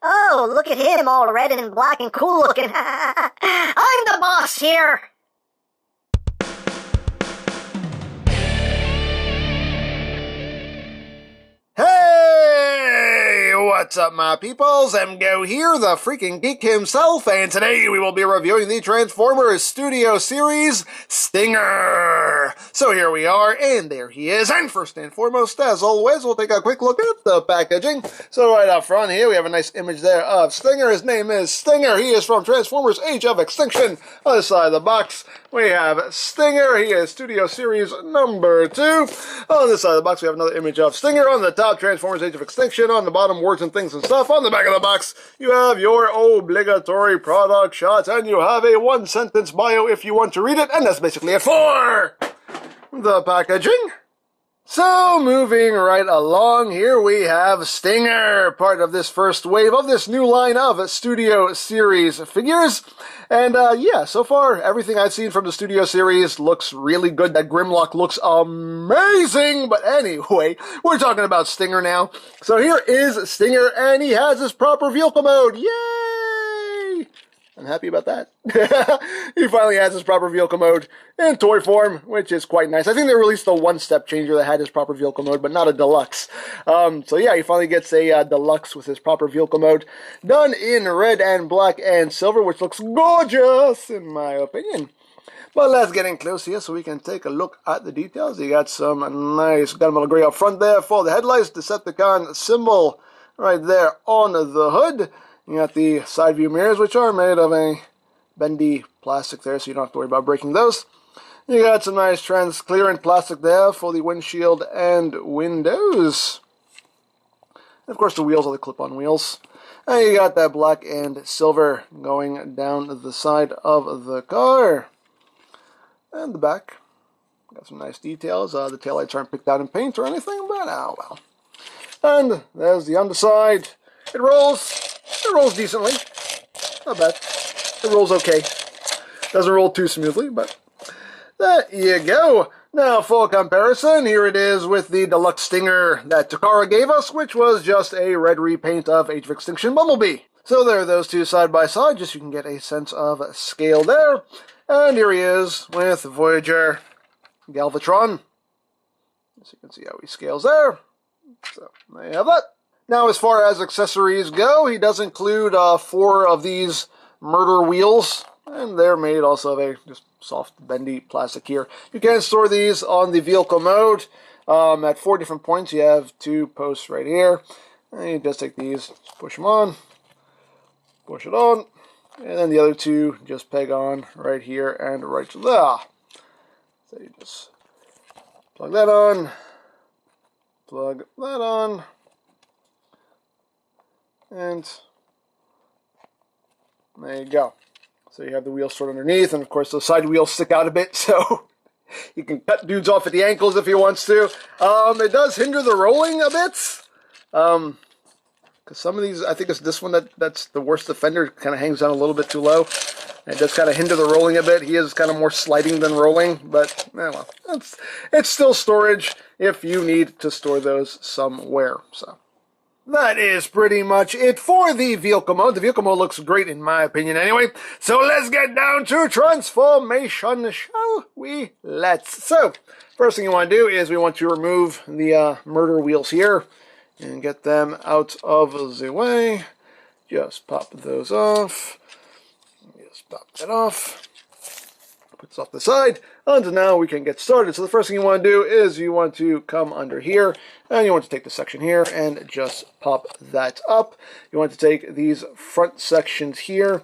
Oh, look at him, all red and black and cool looking. I'm the boss here. Hey, what's up, my peoples? MGo here, the freaking geek himself, and today we will be reviewing the Transformers Studio Series Stinger. So here we are, and there he is. And first and foremost, as always, we'll take a quick look at the packaging. So right up front here, we have a nice image there of Stinger. His name is Stinger. He is from Transformers Age of Extinction. On the side of the box, we have Stinger. He is Studio Series number 2. On this side of the box, we have another image of Stinger. On the top, Transformers Age of Extinction. On the bottom, words and things and stuff. On the back of the box, you have your obligatory product shots, and you have a one-sentence bio if you want to read it, and that's basically it for the packaging. So, moving right along, here we have Stinger, part of this first wave of this new line of Studio Series figures. And, yeah, so far, everything I've seen from the Studio Series looks really good. That Grimlock looks amazing! But anyway, we're talking about Stinger now. So here is Stinger, and he has his proper vehicle mode. Yay! I'm happy about that. He finally has his proper vehicle mode in toy form, which is quite nice. I think they released the one-step changer that had his proper vehicle mode, but not a deluxe. So yeah, he finally gets a deluxe with his proper vehicle mode, done in red and black and silver, which looks gorgeous, in my opinion. But let's get in close here so we can take a look at the details. You got some nice gunmetal gray up front there for the headlights, Decepticon symbol right there on the hood. You got the side view mirrors, which are made of a bendy plastic there, so you don't have to worry about breaking those. You got some nice transparent plastic there for the windshield and windows. And of course, the wheels are the clip-on wheels. And you got that black and silver going down the side of the car. And the back. Got some nice details. The taillights aren't picked out in paint or anything, but oh well. And there's the underside. It rolls. It rolls decently. Not bad. It rolls okay. Doesn't roll too smoothly, but there you go. Now, for comparison, here it is with the Deluxe Stinger that Takara gave us, which was just a red repaint of Age of Extinction Bumblebee. So there are those two side by side, just so you can get a sense of scale there. And here he is with Voyager Galvatron. As you can see how he scales there. So, there you have that. Now, as far as accessories go, he does include 4 of these murder wheels, and they're made also of a just soft, bendy plastic here. You can store these on the vehicle mode. At 4 different points, you have 2 posts right here. And you just take these, just push them on, push it on, and then the other 2 just peg on right here and right there. So you just plug that on, plug that on, and there you go. So you have the wheels stored underneath, and of course those side wheels stick out a bit, so you can cut dudes off at the ankles if he wants to. It does hinder the rolling a bit, because some of these, I think it's this one that's the worst offender, kind of hangs down a little bit too low. And it does kind of hinder the rolling a bit. He is kind of more sliding than rolling, but well, it's still storage if you need to store those somewhere, so. That is pretty much it for the vehicle mode. The vehicle mode looks great in my opinion anyway. So let's get down to transformation, shall we? Let's. So, first thing you want to do is we want to remove the murder wheels here and get them out of the way. Just pop those off. Just pop that off. Put this off the side. And now we can get started. So the first thing you want to do is you want to come under here, and you want to take the section here and just pop that up. You want to take these front sections here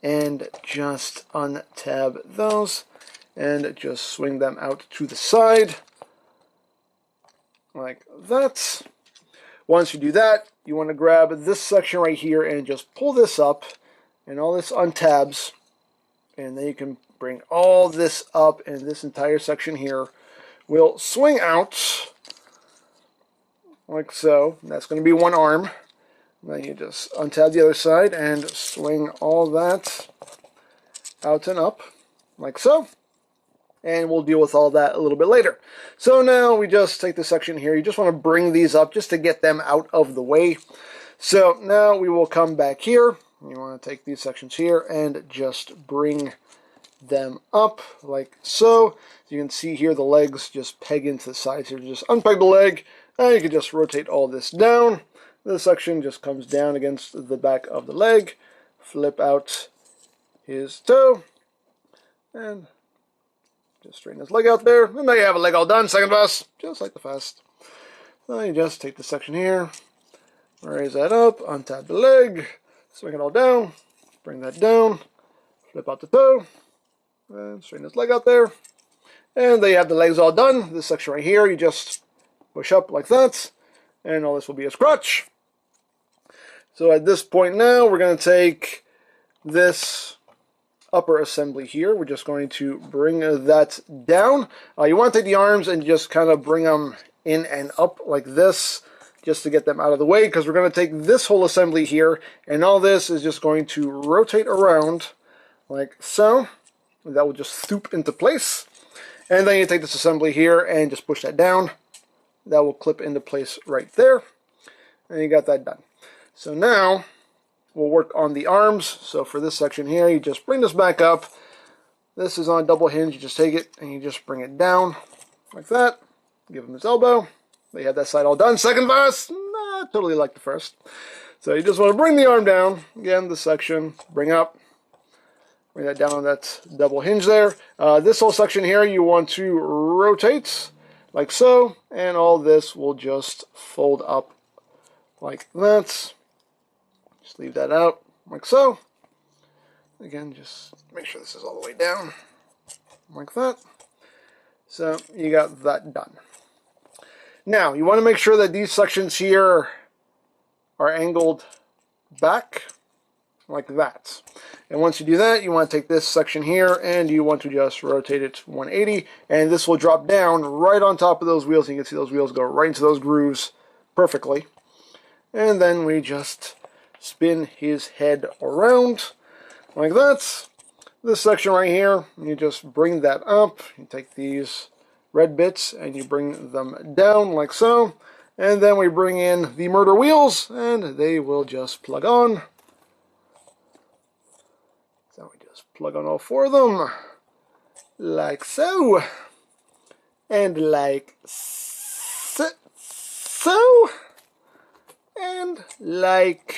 and just untab those and just swing them out to the side like that. Once you do that, you want to grab this section right here and just pull this up, and all this untabs, and then you can bring all this up, and this entire section here will swing out like so. That's going to be one arm. Then you just untab the other side and swing all that out and up like so. And we'll deal with all that a little bit later. So now we just take this section here. You just want to bring these up just to get them out of the way. So now we will come back here. You want to take these sections here and just bring them up like so. You can see here the legs just peg into the sides here. Just unpeg the leg, and you can just rotate all this down. This section just comes down against the back of the leg. Flip out his toe, and just straighten his leg out there. And there you have a leg all done. Second pass, just like the first. So you just take this section here, raise that up, untap the leg, swing it all down, bring that down, flip out the toe, and straighten his leg out there. And there you have the legs all done. This section right here, you just push up like that, and all this will be his crotch. So at this point now, we're going to take this upper assembly here. We're just going to bring that down. You want to take the arms and just kind of bring them in and up like this, just to get them out of the way, because we're going to take this whole assembly here, and all this is just going to rotate around like so. That will just swoop into place. And then you take this assembly here and just push that down. That will clip into place right there. And you got that done. So now we'll work on the arms. So for this section here, you just bring this back up. This is on a double hinge. You just take it and you just bring it down like that. Give him his elbow. They have that side all done. Second verse, nah, totally like the first. So you just want to bring the arm down. Again, this section, bring up. Bring that down on that double hinge there. This whole section here, you want to rotate like so. And all this will just fold up like that. Just leave that out like so. Again, just make sure this is all the way down like that. So you got that done. Now, you want to make sure that these sections here are angled back like that. And once you do that, you want to take this section here and you want to just rotate it 180. And this will drop down right on top of those wheels. You can see those wheels go right into those grooves perfectly. And then we just spin his head around like that. This section right here, you just bring that up. You take these red bits and you bring them down like so, and then we bring in the murder wheels and they will just plug on. So we just plug on all four of them like so, and like so, and like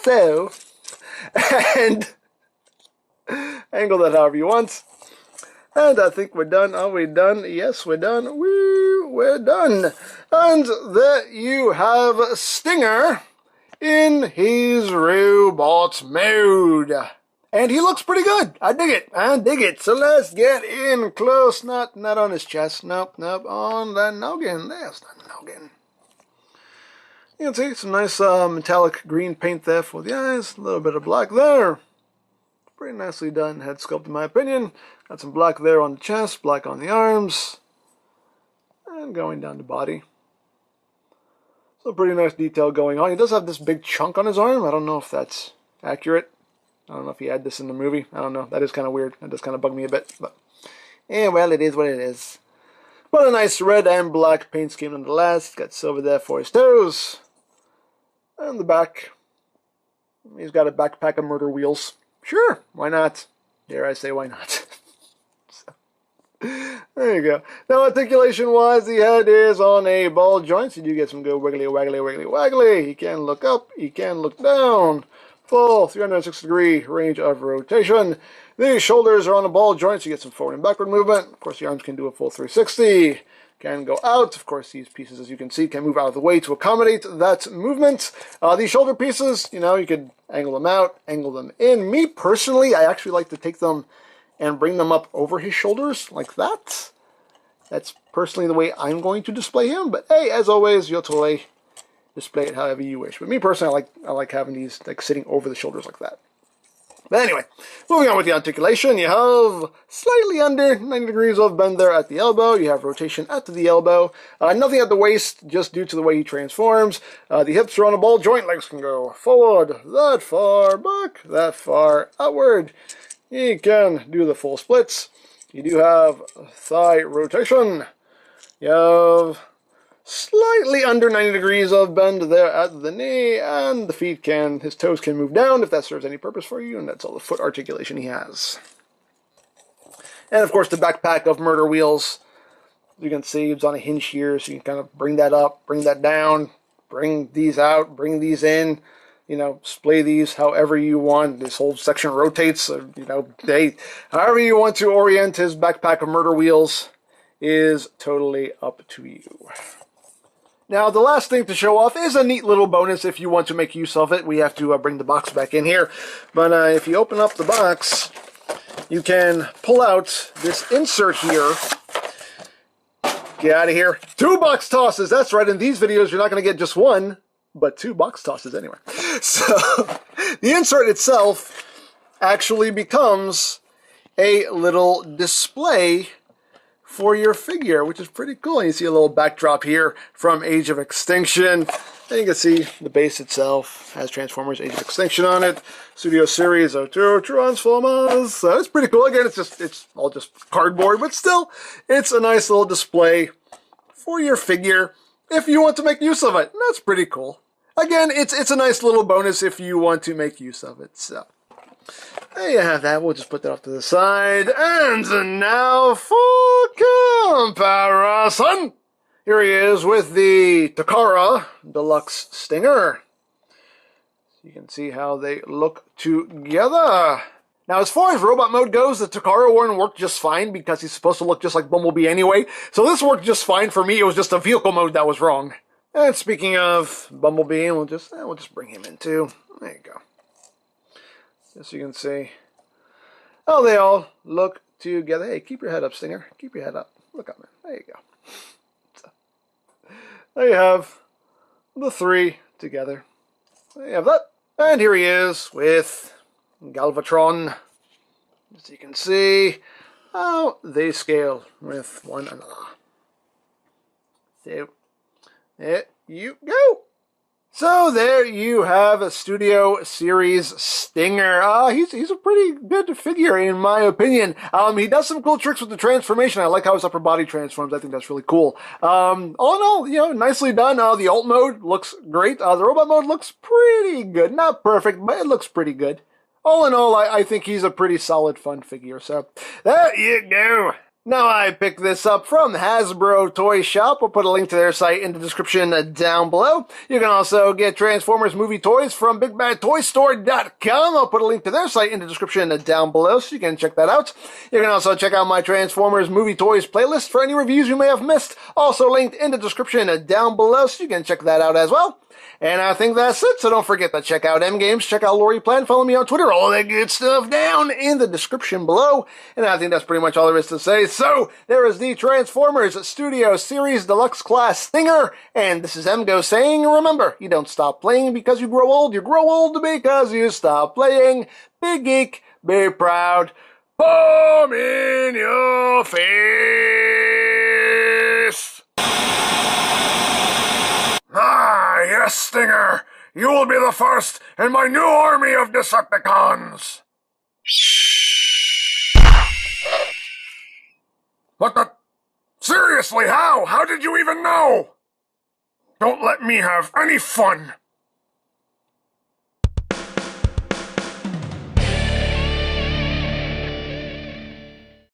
so, and angle that however you want. And I think we're done. Are we done? Yes, we're done. Woo, we're done. And there you have Stinger in his robot mode. And he looks pretty good. I dig it. I dig it. So let's get in close. Not on his chest. Nope. On the noggin. There's the noggin. You can see some nice metallic green paint there for the eyes. A little bit of black there. Pretty nicely done head sculpt in my opinion. Got some black there on the chest, black on the arms, and going down the body. So pretty nice detail going on. He does have this big chunk on his arm. I don't know if that's accurate. I don't know if he had this in the movie. I don't know. That is kind of weird. That does kind of bug me a bit. But yeah, well, it is what it is. But a nice red and black paint scheme nonetheless. Got silver there for his toes. And the back. He's got a backpack of murder wheels. Sure, why not? Dare I say why not? So, there you go. Now articulation-wise, the head is on a ball joint, so you do get some good wiggly, waggly, wiggly, waggly. He can look up, he can look down. Full 360-degree range of rotation. The shoulders are on a ball joint, so you get some forward and backward movement. Of course, the arms can do a full 360. Can go out. Of course, these pieces, as you can see, can move out of the way to accommodate that movement. These shoulder pieces, you know, you could angle them out, angle them in. Me, personally, I actually like to take them and bring them up over his shoulders like that. That's personally the way I'm going to display him. But hey, as always, you'll totally display it however you wish. But me, personally, I like having these like sitting over the shoulders like that. But anyway, moving on with the articulation, you have slightly under 90 degrees of bend there at the elbow. You have rotation at the elbow. Nothing at the waist, just due to the way he transforms. The hips are on a ball joint. Legs can go forward, that far, back, that far, outward. You can do the full splits. You do have thigh rotation. You have slightly under 90 degrees of bend there at the knee, and the feet his toes can move down if that serves any purpose for you, and that's all the foot articulation he has. And of course the backpack of murder wheels. You can see it's on a hinge here, so you can kind of bring that up, bring that down, bring these out, bring these in, splay these however you want. This whole section rotates, so, however you want to orient his backpack of murder wheels is totally up to you. Now, the last thing to show off is a neat little bonus if you want to make use of it. We have to bring the box back in here. But if you open up the box, you can pull out this insert here. Get out of here. 2 box tosses. That's right. In these videos, you're not going to get just 1, but 2 box tosses anyway. So, the insert itself actually becomes a little display for your figure, which is pretty cool. And you see a little backdrop here from Age of Extinction. And you can see the base itself has Transformers Age of Extinction on it. Studio Series of 2 Transformers. So it's pretty cool. Again, it's all just cardboard, but still, it's a nice little display for your figure if you want to make use of it. And that's pretty cool. Again, it's a nice little bonus if you want to make use of it. So there you have that. We'll just put that off to the side. And now for comparison. Here he is with the Takara Deluxe Stinger. You can see how they look together. Now, as far as robot mode goes, the Takara one worked just fine because he's supposed to look just like Bumblebee anyway. So this worked just fine for me. It was just the vehicle mode that was wrong. And speaking of Bumblebee, we'll just bring him in too. There you go. Just so you can see how they all look together. Hey, keep your head up, Stinger. Keep your head up. Look up, man. There you go. So, there you have the 3 together. There you have that. And here he is with Galvatron. As you can see how they scale with one another. So, there you go. So there you have a Studio Series Stinger. He's a pretty good figure in my opinion. He does some cool tricks with the transformation. I like how his upper body transforms. I think that's really cool. All in all, nicely done. The alt mode looks great. The robot mode looks pretty good. Not perfect, but it looks pretty good. All in all, I think he's a pretty solid, fun figure. So there you go. Now, I picked this up from Hasbro Toy Shop. We'll put a link to their site in the description down below. You can also get Transformers movie toys from BigBadToyStore.com. I'll put a link to their site in the description down below, so you can check that out. You can also check out my Transformers movie toys playlist for any reviews you may have missed. Also linked in the description down below, so you can check that out as well. And I think that's it, so don't forget to check out MGames, check out Lori Plan, follow me on Twitter, all that good stuff down in the description below. And I think that's pretty much all there is to say. So, there is the Transformers Studio Series Deluxe Class Stinger, and this is MGo saying, remember, you don't stop playing because you grow old because you stop playing. Big Geek, be proud, bomb in your face! Ah, yes, Stinger. You will be the first in my new army of Decepticons. What the? Seriously, how? How did you even know? Don't let me have any fun.